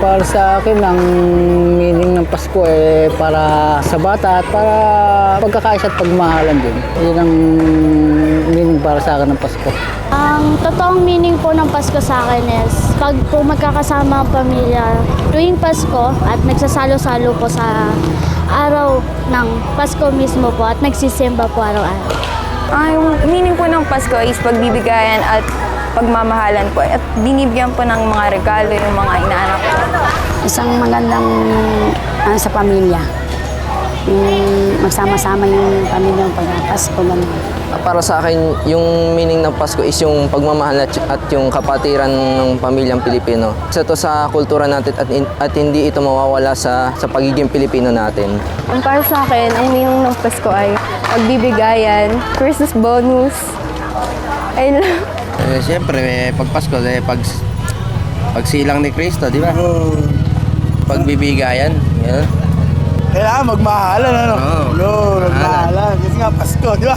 Para sa akin, ang meaning ng Pasko para sa bata at para pagkakaisa at pagmahalan din. Yun ang meaning para sa akin ng Pasko. Ang totoong meaning po ng Pasko sa akin is pag po magkakasama ang pamilya tuwing Pasko at nagsasalo-salo po sa araw ng Pasko mismo po at nagsisimba po araw-araw. Ang meaning po ng Pasko is pagbibigayan at pagmamahalan po at binibigyan po ng mga regalo yung mga inaanak po. Isang magandang sa pamilya. Yung magsama-sama yung pamilya pag Pasko. Para sa akin, yung meaning ng Pasko is yung pagmamahal at yung kapatiran ng pamilyang Pilipino. Isa to sa kultura natin at hindi ito mawawala sa pagiging Pilipino natin. Ang para sa akin, ang meaning ng Pasko ay pagbibigayan, Christmas bonus, ayun lang. Siyempre, pag Pasko, pagsilang ni Cristo, di ba? Pagbibigayan, yan. Kailangan magmahalan, ano? Oo. Magmahalan. Kasi nga, Pasko, di ba?